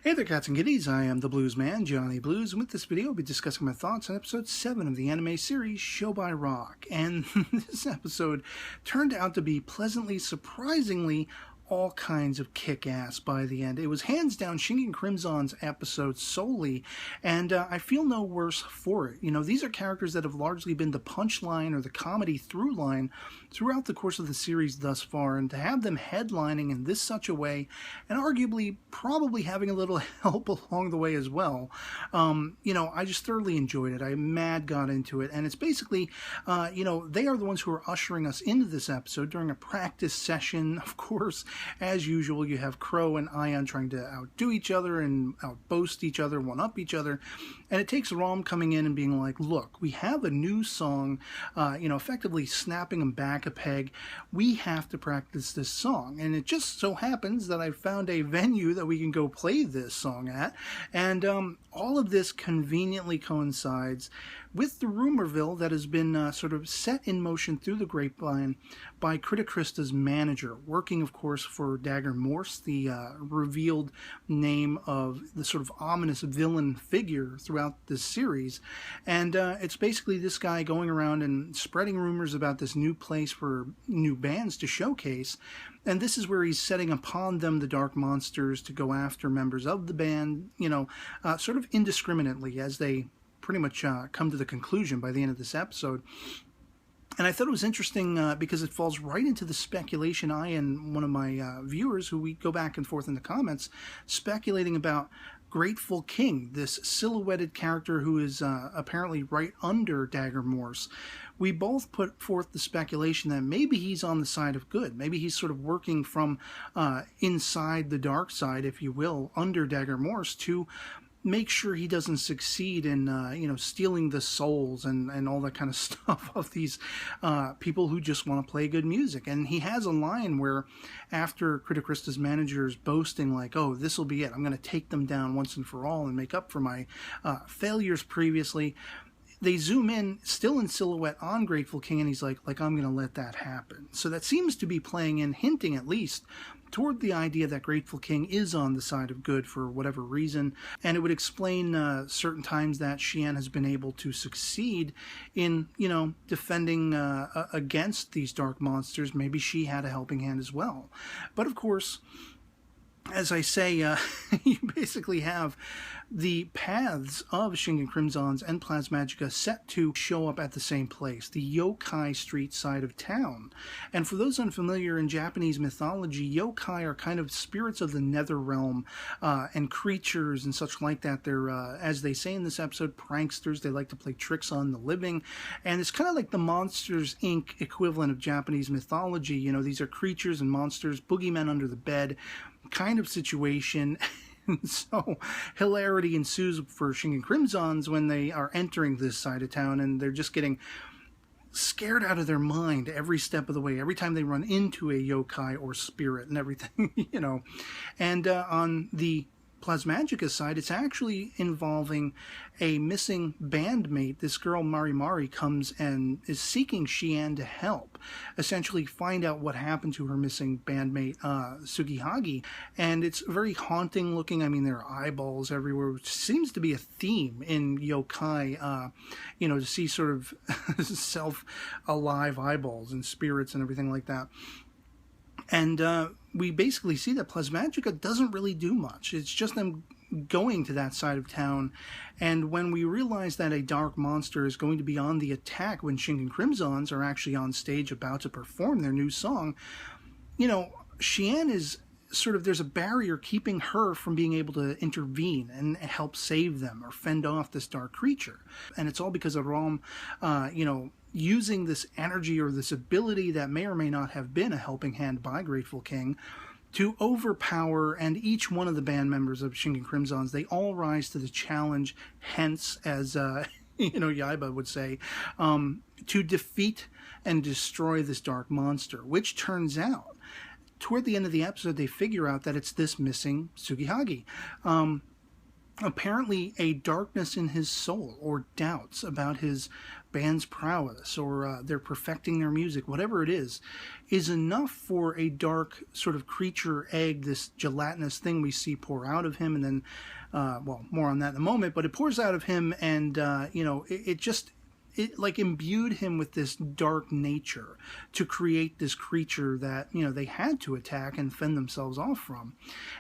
Hey there, cats and kitties. I am the Blues Man, Johnny Blues, and with this video, I'll be discussing my thoughts on episode 7 of the anime series Show by Rock. And this episode turned out to be pleasantly, surprisingly, all kinds of kick-ass by the end. It was hands down Shingeki Crimson's episode solely, and I feel no worse for it. You know, these are characters that have largely been the punchline or the comedy through line throughout the course of the series thus far, and to have them headlining in this such a way, and arguably probably having a little help along the way as well, you know, I just thoroughly enjoyed it. I mad got into it, and it's basically, you know, they are the ones who are ushering us into this episode during a practice session, of course. As usual, you have Crow and Ion trying to outdo each other and outboast each other, one-up each other. And it takes Rom coming in and being like, look, we have a new song, you know, effectively snapping them back a peg. We have to practice this song. And it just so happens that I found a venue that we can go play this song at. And all of this conveniently coincides with the rumorville that has been sort of set in motion through the grapevine by Krista's manager, working, of course, for Dagger Morse, the revealed name of the sort of ominous villain figure throughout this series. And it's basically this guy going around and spreading rumors about this new place for new bands to showcase. And this is where he's setting upon them the dark monsters to go after members of the band, you know, sort of indiscriminately as they pretty much come to the conclusion by the end of this episode. And I thought it was interesting because it falls right into the speculation I and one of my viewers, who we go back and forth in the comments, speculating about Grateful King, this silhouetted character who is apparently right under Dagger Morse. We both put forth the speculation that maybe he's on the side of good. Maybe he's sort of working from inside the dark side, if you will, under Dagger Morse to make sure he doesn't succeed in, you know, stealing the souls and all that kind of stuff of these people who just want to play good music. And he has a line where, after Krista's manager is boasting, like, oh, this will be it. I'm going to take them down once and for all and make up for my failures previously. They zoom in, still in silhouette, on Grateful King, and he's like, I'm going to let that happen. So that seems to be playing in, hinting at least, toward the idea that Grateful King is on the side of good for whatever reason, and it would explain certain times that Xian has been able to succeed in, you know, defending against these dark monsters. Maybe she had a helping hand as well. But of course, as I say, you basically have the paths of Shingeki Crimson's and Plasmagica set to show up at the same place, the Yokai Street side of town. And for those unfamiliar, in Japanese mythology, yokai are kind of spirits of the nether realm and creatures and such like that. They're, as they say in this episode, pranksters. They like to play tricks on the living. And it's kind of like the Monsters, Inc. equivalent of Japanese mythology. You know, these are creatures and monsters, boogeymen under the bed kind of situation. And so hilarity ensues for Shingeki Crimson's when they are entering this side of town, and they're just getting scared out of their mind every step of the way, every time they run into a yokai or spirit and everything, you know. And on the Plasmagica side, it's actually involving a missing bandmate. This girl, Mari, comes and is seeking Xian to help, essentially find out what happened to her missing bandmate, Sugihagi. And it's very haunting looking. I mean, there are eyeballs everywhere, which seems to be a theme in yokai, you know, to see sort of self-alive eyeballs and spirits and everything like that. And we basically see that Plasmagica doesn't really do much. It's just them going to that side of town. And when we realize that a dark monster is going to be on the attack when Shingeki Crimson's are actually on stage about to perform their new song, you know, Xian is sort of, there's a barrier keeping her from being able to intervene and help save them or fend off this dark creature. And it's all because of Rom, you know, using this energy or this ability that may or may not have been a helping hand by Grateful King to overpower, and each one of the band members of Shingeki Crimson's, they all rise to the challenge, hence, as you know, Yaiba would say, to defeat and destroy this dark monster, which turns out, toward the end of the episode, they figure out that it's this missing Sugihagi. Apparently a darkness in his soul, or doubts about his band's prowess or they're perfecting their music, whatever it is enough for a dark sort of creature egg, this gelatinous thing we see pour out of him, and then, well, more on that in a moment, but it pours out of him, and, it like imbued him with this dark nature to create this creature that, they had to attack and fend themselves off from.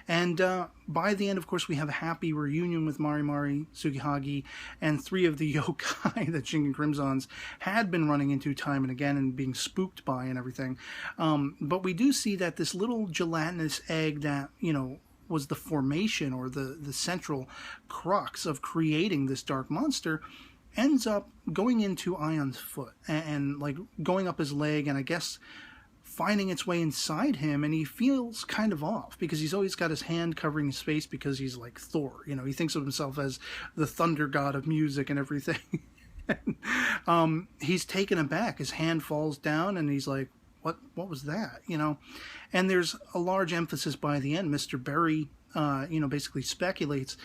And by the end, of course, we have a happy reunion with Mari, Tsukihagi, and 3 of the yokai that Shingen Crimsons had been running into time and again and being spooked by and everything. But we do see that this little gelatinous egg that, was the formation or the central crux of creating this dark monster ends up going into Ion's foot and like going up his leg, and I guess finding its way inside him, and he feels kind of off because he's always got his hand covering his face because he's like Thor, he thinks of himself as the thunder god of music and everything. He's taken aback. His hand falls down and he's like, what was that? And there's a large emphasis by the end. Mr. Berry basically speculates,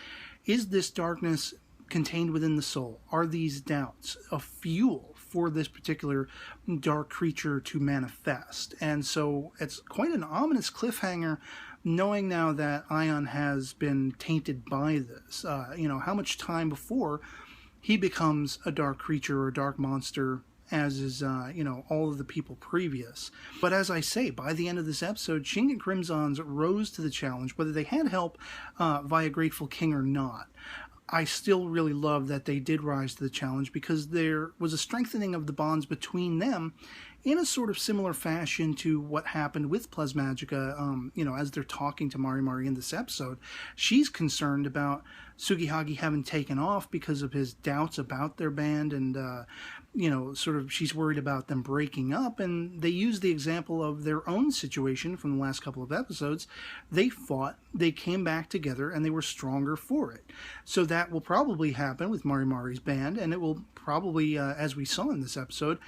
is this darkness contained within the soul? Are these doubts a fuel for this particular dark creature to manifest? And so it's quite an ominous cliffhanger, knowing now that Ion has been tainted by this. How much time before he becomes a dark creature or a dark monster, as is, all of the people previous. But as I say, by the end of this episode, Shingen Crimsons rose to the challenge, whether they had help via Grateful King or not. I still really love that they did rise to the challenge because there was a strengthening of the bonds between them in a sort of similar fashion to what happened with Plasmagica, as they're talking to Mari in this episode. She's concerned about Tsukihagi having taken off because of his doubts about their band, and, she's worried about them breaking up, and they use the example of their own situation from the last couple of episodes. They fought, they came back together, and they were stronger for it. So that will probably happen with Mari's band, and it will probably, as we saw in this episode,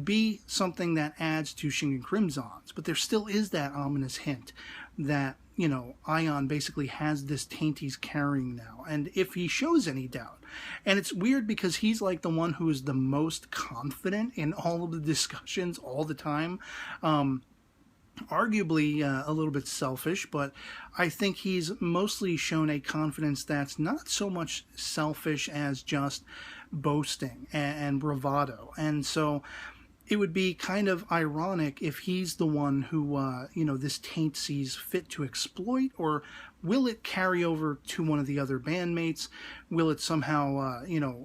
be something that adds to Shingen Crimsons. But there still is that ominous hint that, Ion basically has this taint he's carrying now. And if he shows any doubt, and it's weird because he's like the one who is the most confident in all of the discussions all the time, arguably a little bit selfish, but I think he's mostly shown a confidence that's not so much selfish as just boasting and bravado. And so it would be kind of ironic if he's the one who, this taint sees fit to exploit, or will it carry over to one of the other bandmates? Will it somehow,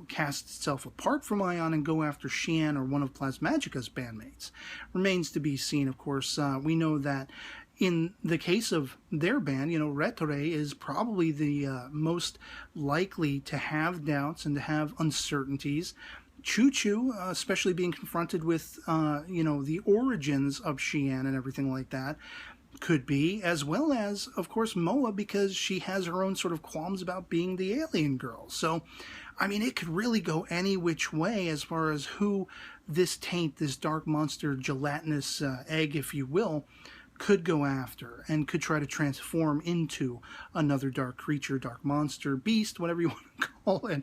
cast itself apart from Ion and go after Xian or one of Plasmagica's bandmates? Remains to be seen, of course. We know that in the case of their band, Reitetsu is probably the most likely to have doubts and to have uncertainties. Choo-Choo, especially being confronted with, the origins of Xian and everything like that, could be, as well as, of course, Moa, because she has her own sort of qualms about being the alien girl. So, it could really go any which way as far as who this taint, this dark monster, gelatinous egg, if you will, could go after and could try to transform into another dark creature, dark monster, beast, whatever you want to call it,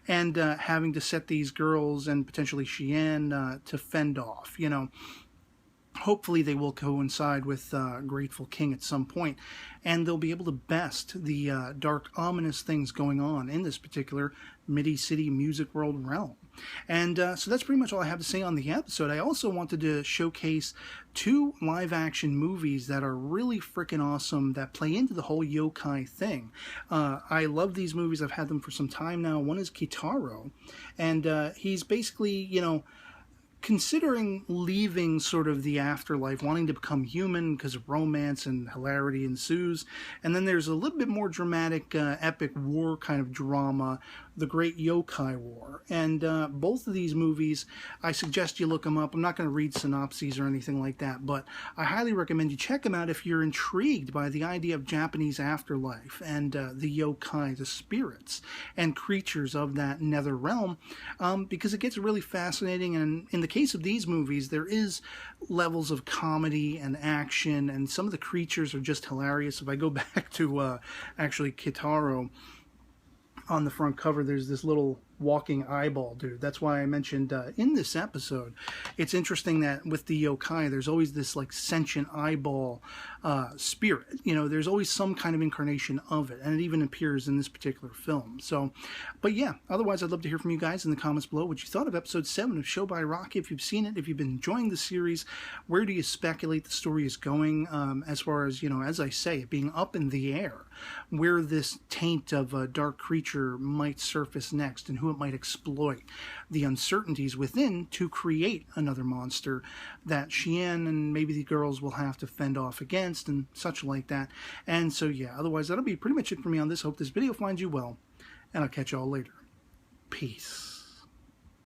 and having to set these girls and potentially Xian to fend off. Hopefully they will coincide with Grateful King at some point, and they'll be able to best the dark, ominous things going on in this particular Midi-City Music World realm. And so that's pretty much all I have to say on the episode. I also wanted to showcase 2 live-action movies that are really freaking awesome that play into the whole yokai thing. I love these movies. I've had them for some time now. One is Kitaro, and he's basically, considering leaving sort of the afterlife, wanting to become human because of romance and hilarity ensues. And then there's a little bit more dramatic, epic war kind of drama, The Great Yokai War. And both of these movies, I suggest you look them up. I'm not going to read synopses or anything like that, but I highly recommend you check them out if you're intrigued by the idea of Japanese afterlife and the yokai, the spirits and creatures of that nether realm, because it gets really fascinating. And in the case of these movies, there is levels of comedy and action, and some of the creatures are just hilarious. If I go back to actually Kitaro, on the front cover there's this little walking eyeball dude. That's why I mentioned in this episode, it's interesting that with the yokai, there's always this like sentient eyeball spirit. You know, there's always some kind of incarnation of it, and it even appears in this particular film. So, but yeah, otherwise I'd love to hear from you guys in the comments below what you thought of episode 7 of Show by Rock. If you've seen it, if you've been enjoying the series, where do you speculate the story is going, as far as, you know, as I say, it being up in the air, where this taint of a dark creature might surface next and who it might exploit, the uncertainties within to create another monster that Xian and maybe the girls will have to fend off against and such like that. And so yeah, otherwise that'll be pretty much it for me on this. Hope this video finds you well, and I'll catch y'all later. Peace.